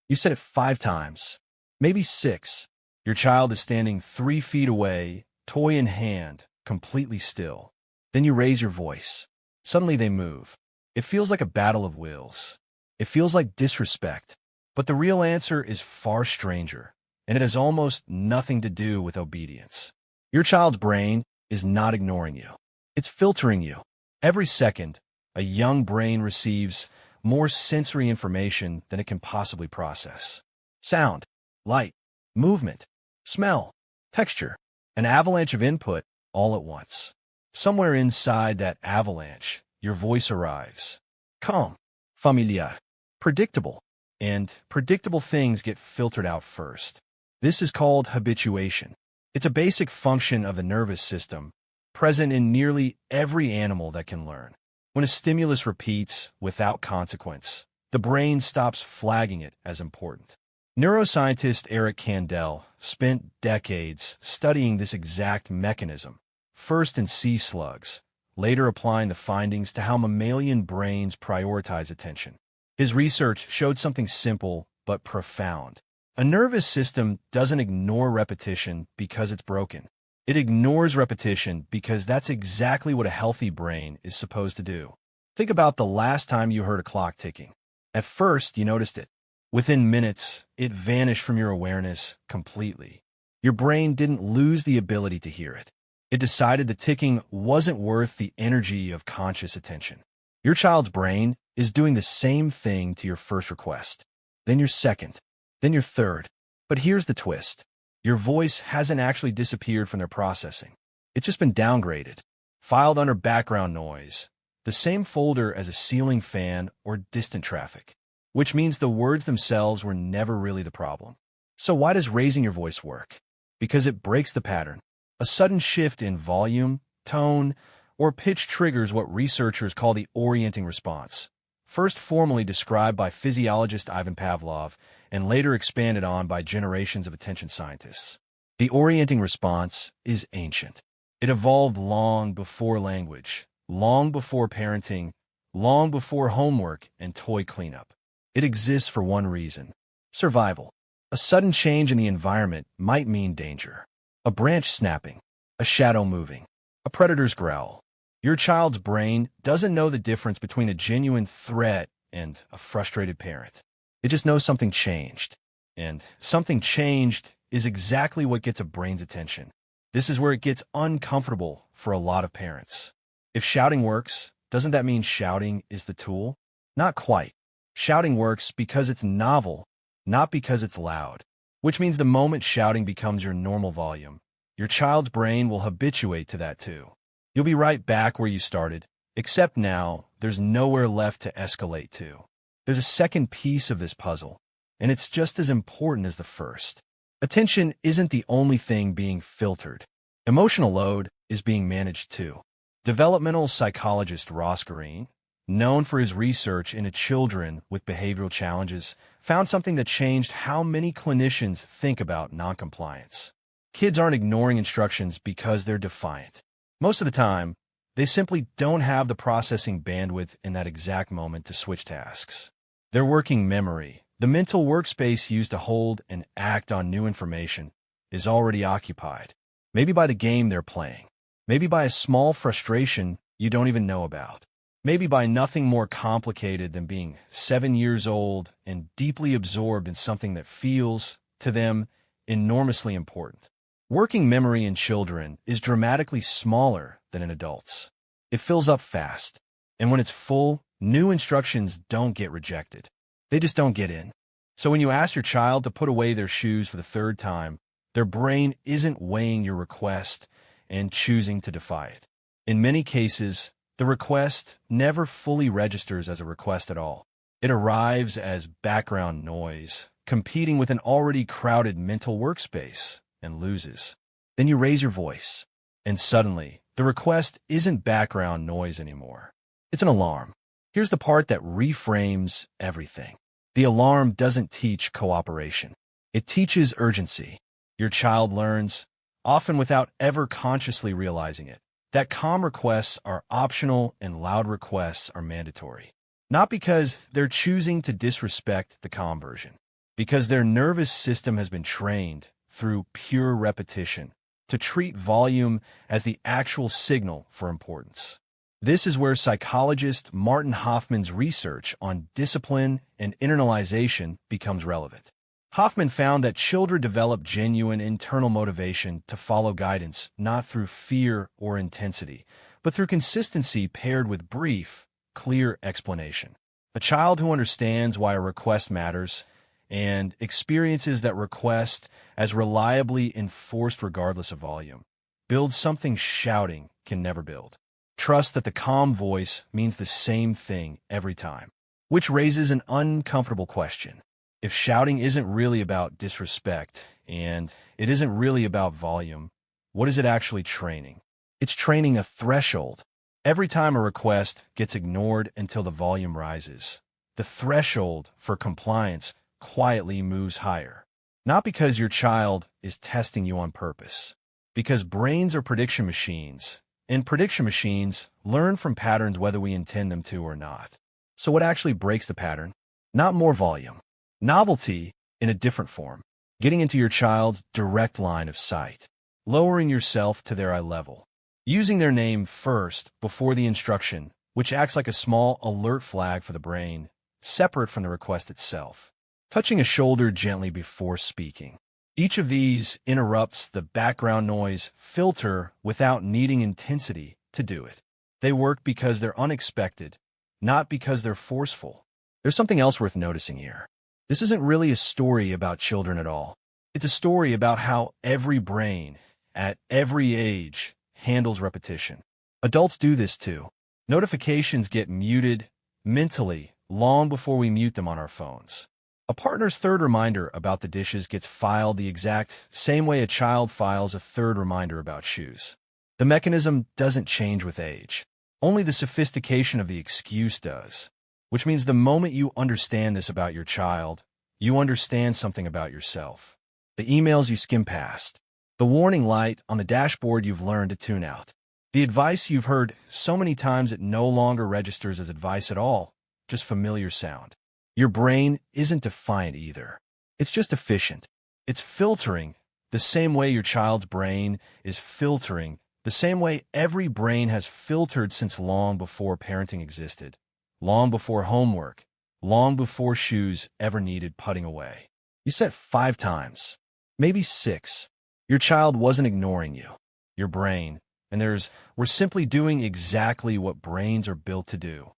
You said it 5 times, maybe 6. Your child is standing 3 feet away, toy in hand, completely still. Then you raise your voice. Suddenly they move. It feels like a battle of wills. It feels like disrespect. But the real answer is far stranger, and it has almost nothing to do with obedience. Your child's brain is not ignoring you. It's filtering you. Every second, a young brain receives more sensory information than it can possibly process. Sound, light, movement, smell, texture, an avalanche of input all at once. Somewhere inside that avalanche, your voice arrives. Calm, familiar, predictable, and predictable things get filtered out first. This is called habituation. It's a basic function of the nervous system, present in nearly every animal that can learn. When a stimulus repeats without consequence, the brain stops flagging it as important. Neuroscientist Eric Kandel spent decades studying this exact mechanism, first in sea slugs, later applying the findings to how mammalian brains prioritize attention. His research showed something simple but profound. A nervous system doesn't ignore repetition because it's broken. It ignores repetition because that's exactly what a healthy brain is supposed to do. Think about the last time you heard a clock ticking. At first, you noticed it. Within minutes, it vanished from your awareness completely. Your brain didn't lose the ability to hear it. It decided the ticking wasn't worth the energy of conscious attention. Your child's brain is doing the same thing to your first request, then your second, then your third. But here's the twist. Your voice hasn't actually disappeared from their processing. It's just been downgraded, filed under background noise, the same folder as a ceiling fan or distant traffic, which means the words themselves were never really the problem. So why does raising your voice work? Because it breaks the pattern. A sudden shift in volume, tone, or pitch triggers what researchers call the orienting response, first formally described by physiologist Ivan Pavlov and later expanded on by generations of attention scientists. The orienting response is ancient. It evolved long before language, long before parenting, long before homework and toy cleanup. It exists for one reason: survival. A sudden change in the environment might mean danger. A branch snapping, a shadow moving, a predator's growl. Your child's brain doesn't know the difference between a genuine threat and a frustrated parent. It just knows something changed. And something changed is exactly what gets a brain's attention. This is where it gets uncomfortable for a lot of parents. If shouting works, doesn't that mean shouting is the tool? Not quite. Shouting works because it's novel, not because it's loud. Which means the moment shouting becomes your normal volume, your child's brain will habituate to that too. You'll be right back where you started, except now there's nowhere left to escalate to. There's a second piece of this puzzle, and it's just as important as the first. Attention isn't the only thing being filtered. Emotional load is being managed too. Developmental psychologist Ross Green, known for his research into children with behavioral challenges, found something that changed how many clinicians think about noncompliance. Kids aren't ignoring instructions because they're defiant. Most of the time, they simply don't have the processing bandwidth in that exact moment to switch tasks. Their working memory, the mental workspace used to hold and act on new information, is already occupied. Maybe by the game they're playing. Maybe by a small frustration you don't even know about. Maybe by nothing more complicated than being 7 years old and deeply absorbed in something that feels, to them, enormously important. Working memory in children is dramatically smaller than in adults. It fills up fast, and when it's full, new instructions don't get rejected. They just don't get in. So when you ask your child to put away their shoes for the 3rd time, their brain isn't weighing your request and choosing to defy it. In many cases, the request never fully registers as a request at all. It arrives as background noise, competing with an already crowded mental workspace, and loses. Then you raise your voice, and suddenly, the request isn't background noise anymore. It's an alarm. Here's the part that reframes everything. The alarm doesn't teach cooperation. It teaches urgency. Your child learns, often without ever consciously realizing it, that calm requests are optional and loud requests are mandatory. Not because they're choosing to disrespect the calm version, Because their nervous system has been trained through pure repetition to treat volume as the actual signal for importance. This is where psychologist Martin Hoffman's research on discipline and internalization becomes relevant. Hoffman found that children develop genuine internal motivation to follow guidance not through fear or intensity, but through consistency paired with brief, clear explanation. A child who understands why a request matters and experiences that request as reliably enforced regardless of volume builds something shouting can never build. Trust that the calm voice means the same thing every time, which raises an uncomfortable question. If shouting isn't really about disrespect and it isn't really about volume, what is it actually training? It's training a threshold. Every time a request gets ignored until the volume rises, the threshold for compliance quietly moves higher. Not because your child is testing you on purpose, because brains are prediction machines, and prediction machines learn from patterns whether we intend them to or not. So what actually breaks the pattern? Not more volume. Novelty in a different form. Getting into your child's direct line of sight. Lowering yourself to their eye level. Using their name first before the instruction, which acts like a small alert flag for the brain, separate from the request itself. Touching a shoulder gently before speaking. Each of these interrupts the background noise filter without needing intensity to do it. They work because they're unexpected, not because they're forceful. There's something else worth noticing here. This isn't really a story about children at all. It's a story about how every brain, at every age, handles repetition. Adults do this too. Notifications get muted mentally long before we mute them on our phones. A partner's third reminder about the dishes gets filed the exact same way a child files a third reminder about shoes. The mechanism doesn't change with age. Only the sophistication of the excuse does. Which means the moment you understand this about your child, you understand something about yourself. The emails you skim past. The warning light on the dashboard you've learned to tune out. The advice you've heard so many times it no longer registers as advice at all, just familiar sound. Your brain isn't defiant either. It's just efficient. It's filtering the same way your child's brain is filtering, the same way every brain has filtered since long before parenting existed. Long before homework, long before shoes ever needed putting away. You said 5 times, maybe 6. Your child wasn't ignoring you, your brain, and we're simply doing exactly what brains are built to do.